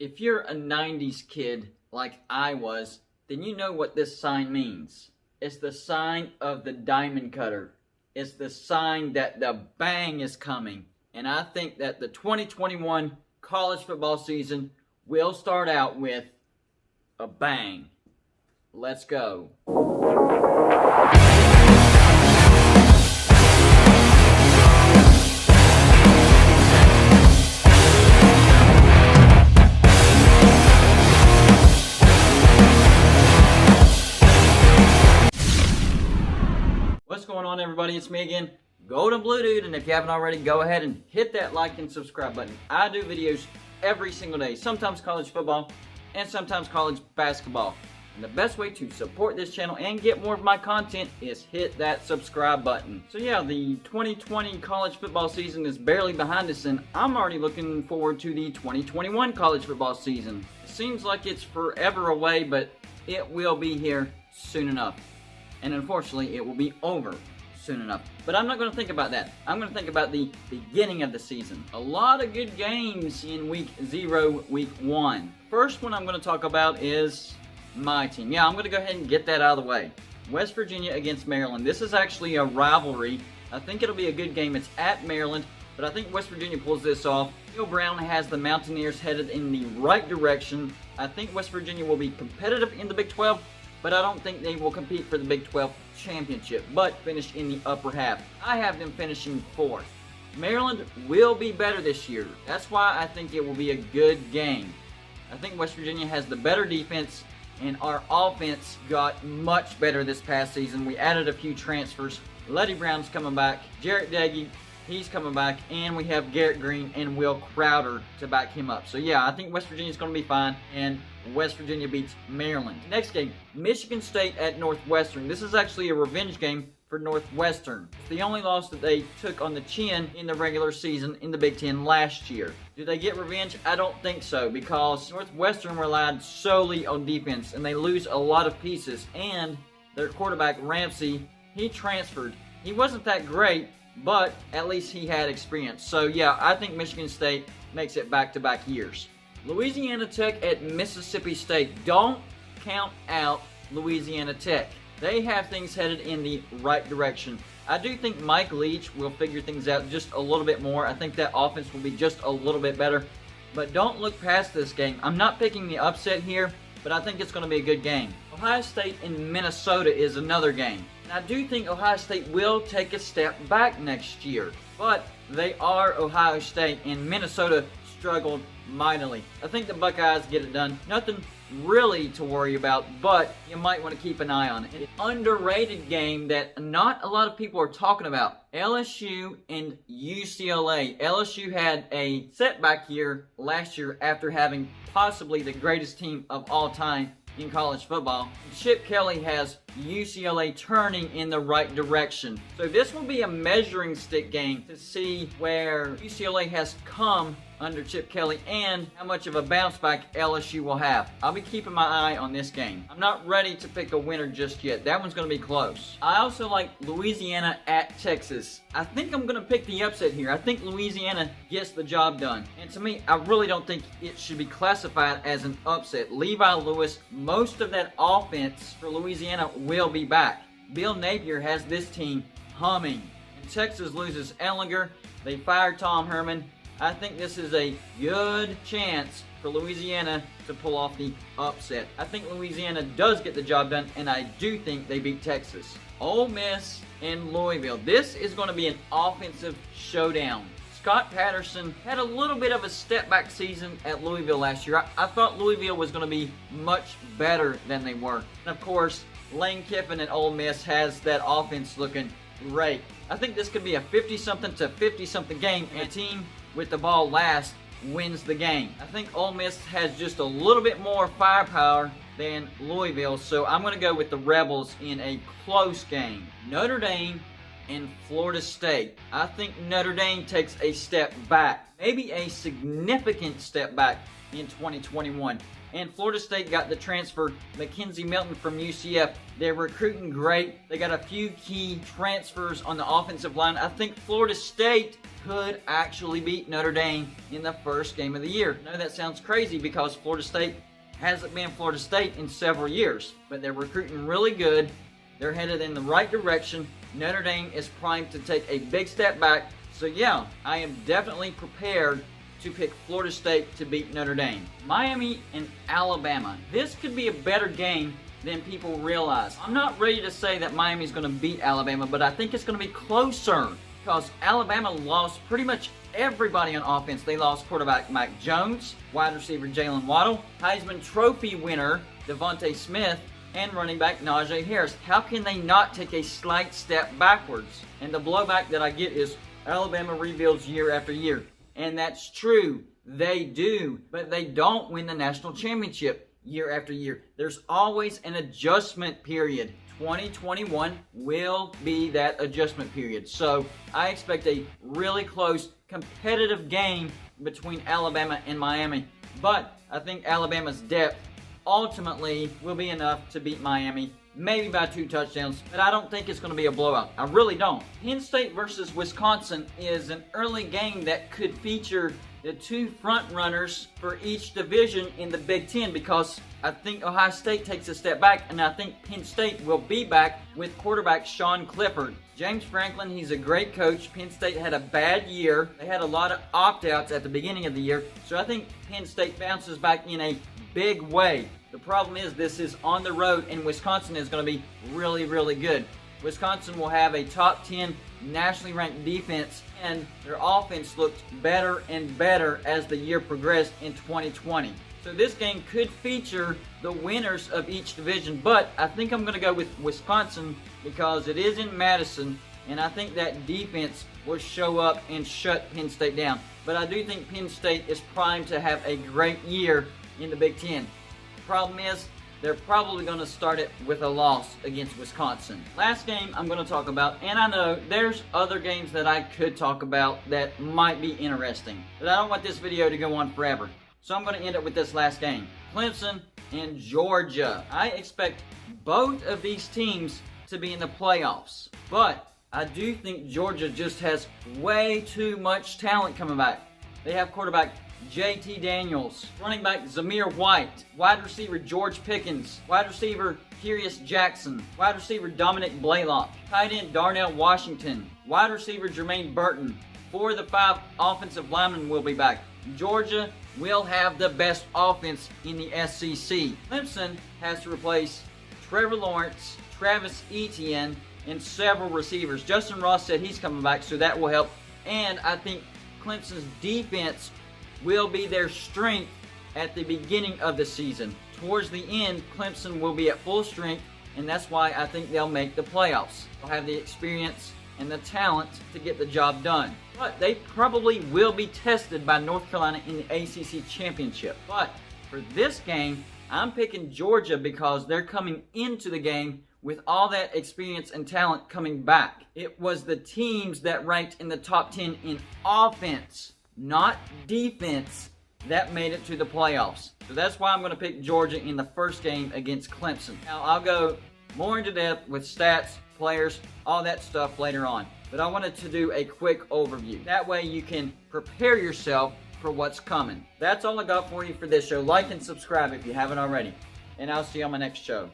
If you're a 90s kid like I was, then you know what this sign means. It's the sign of the diamond cutter. It's the sign that the bang is coming. And I think that the 2021 college football season will start out with a bang. Let's go. What's going on, everybody? It's me again, Golden Blue Dude, and if you haven't already, go ahead and hit that like and subscribe button. I do videos every single day, sometimes college football and sometimes college basketball. And the best way to support this channel and get more of my content is hit that subscribe button. So yeah, the 2020 college football season is barely behind us, and I'm already looking forward to the 2021 college football season. It seems like it's forever away, but it will be here soon enough. And unfortunately, it will be over soon enough. But I'm not going to think about that. I'm going to think about the beginning of the season. A lot of good games in week 0, week 1. First one I'm going to talk about is my team. Yeah, I'm going to go ahead and get that out of the way. West Virginia against Maryland. This is actually a rivalry. I think it'll be a good game. It's at Maryland, but I think West Virginia pulls this off. Bill Brown has the Mountaineers headed in the right direction. I think West Virginia will be competitive in the Big 12, but I don't think they will compete for the Big 12 championship, but finish in the upper half. I have them finishing 4th. Maryland will be better this year. That's why I think it will be a good game. I think West Virginia has the better defense, and our offense got much better this past season. We added a few transfers. Letty Brown's coming back. Jarrett Daggy, he's coming back. And we have Garrett Green and Will Crowder to back him up. So yeah, I think West Virginia's going to be fine. And West Virginia beats Maryland. Next game, Michigan State at Northwestern. This is actually a revenge game for Northwestern. It's the only loss that they took on the chin in the regular season in the Big Ten last year. Do they get revenge? I don't think so, because Northwestern relied solely on defense, and they lose a lot of pieces. And their quarterback, Ramsey, he transferred. He wasn't that great, but at least he had experience. So yeah, I think Michigan State makes it back-to-back years. Louisiana Tech at Mississippi State. Don't count out Louisiana Tech. They have things headed in the right direction. I do think Mike Leach will figure things out just a little bit more. I think that offense will be just a little bit better. But don't look past this game. I'm not picking the upset here, but I think it's going to be a good game. Ohio State and Minnesota is another game. And I do think Ohio State will take a step back next year. But they are Ohio State, and Minnesota struggled mightily. I think the Buckeyes get it done. Nothing really to worry about, but you might want to keep an eye on it. An underrated game that not a lot of people are talking about. LSU and UCLA. LSU had a setback year last year after having possibly the greatest team of all time in college football. Chip Kelly has UCLA turning in the right direction. So this will be a measuring stick game to see where UCLA has come under Chip Kelly and how much of a bounce back LSU will have. I'll be keeping my eye on this game. I'm not ready to pick a winner just yet. That one's going to be close. I also like Louisiana at Texas. I think I'm going to pick the upset here. I think Louisiana gets the job done. And to me, I really don't think it should be classified as an upset. Levi Lewis, most of that offense for Louisiana will be back. Bill Napier has this team humming. And Texas loses Ellinger. They fire Tom Herman. I think this is a good chance for Louisiana to pull off the upset. I think Louisiana does get the job done, and I do think they beat Texas. Ole Miss and Louisville. This is going to be an offensive showdown. Scott Patterson had a little bit of a step-back season at Louisville last year. I thought Louisville was going to be much better than they were. And of course, Lane Kiffin at Ole Miss has that offense looking great. I think this could be a 50-something to 50-something game, and a team with the ball last wins the game. I think Ole Miss has just a little bit more firepower than Louisville, so I'm going to go with the Rebels in a close game. Notre Dame and Florida State. I think Notre Dame takes a step back, maybe a significant step back in 2021. And Florida State got the transfer Mackenzie Milton from UCF. They're recruiting great. They got a few key transfers on the offensive line. I think Florida State could actually beat Notre Dame in the first game of the year. I know that sounds crazy because Florida State hasn't been Florida State in several years, but they're recruiting really good. They're headed in the right direction. Notre Dame is primed to take a big step back. So yeah, I am definitely prepared to pick Florida State to beat Notre Dame. Miami and Alabama. This could be a better game than people realize. I'm not ready to say that Miami's going to beat Alabama, but I think it's going to be closer because Alabama lost pretty much everybody on offense. They lost quarterback Mac Jones, wide receiver Jalen Waddle, Heisman Trophy winner Devontae Smith, and running back Najee Harris. How can they not take a slight step backwards? And the blowback that I get is Alabama rebuilds year after year. And that's true. They do. But they don't win the national championship year after year. There's always an adjustment period. 2021 will be that adjustment period. So I expect a really close, competitive game between Alabama and Miami. But I think Alabama's depth ultimately will be enough to beat Miami, maybe by 2 touchdowns, but I don't think it's going to be a blowout. I really don't. Penn State versus Wisconsin is an early game that could feature the 2 front runners for each division in the Big Ten because I think Ohio State takes a step back, and I think Penn State will be back with quarterback Sean Clifford. James Franklin, he's a great coach. Penn State had a bad year. They had a lot of opt-outs at the beginning of the year, so I think Penn State bounces back in a big way. The problem is this is on the road, and Wisconsin is going to be really, really good. Wisconsin will have a top 10 nationally ranked defense, and their offense looked better and better as the year progressed in 2020. So this game could feature the winners of each division, but I think I'm going to go with Wisconsin because it is in Madison, and I think that defense will show up and shut Penn State down. But I do think Penn State is primed to have a great year in the Big Ten. The problem is they're probably going to start it with a loss against Wisconsin. Last game I'm going to talk about, and I know there's other games that I could talk about that might be interesting, but I don't want this video to go on forever. So I'm going to end up with this last game. Clemson and Georgia. I expect both of these teams to be in the playoffs, but I do think Georgia just has way too much talent coming back. They have quarterback JT Daniels, running back Zamir White, wide receiver George Pickens, wide receiver Kyrus Jackson, wide receiver Dominic Blaylock, tight end Darnell Washington, wide receiver Jermaine Burton. 4 of the 5 offensive linemen will be back. Georgia will have the best offense in the SEC. Clemson has to replace Trevor Lawrence, Travis Etienne, and several receivers. Justin Ross said he's coming back, so that will help. And I think Clemson's defense will be their strength at the beginning of the season. Towards the end, Clemson will be at full strength, and that's why I think they'll make the playoffs. They'll have the experience and the talent to get the job done. But they probably will be tested by North Carolina in the ACC Championship. But for this game, I'm picking Georgia because they're coming into the game with all that experience and talent coming back. It was the teams that ranked in the top 10 in offense, not defense, that made it to the playoffs. So that's why I'm going to pick Georgia in the first game against Clemson. Now, I'll go more into depth with stats, players, all that stuff later on. But I wanted to do a quick overview. That way you can prepare yourself for what's coming. That's all I got for you for this show. Like and subscribe if you haven't already. And I'll see you on my next show.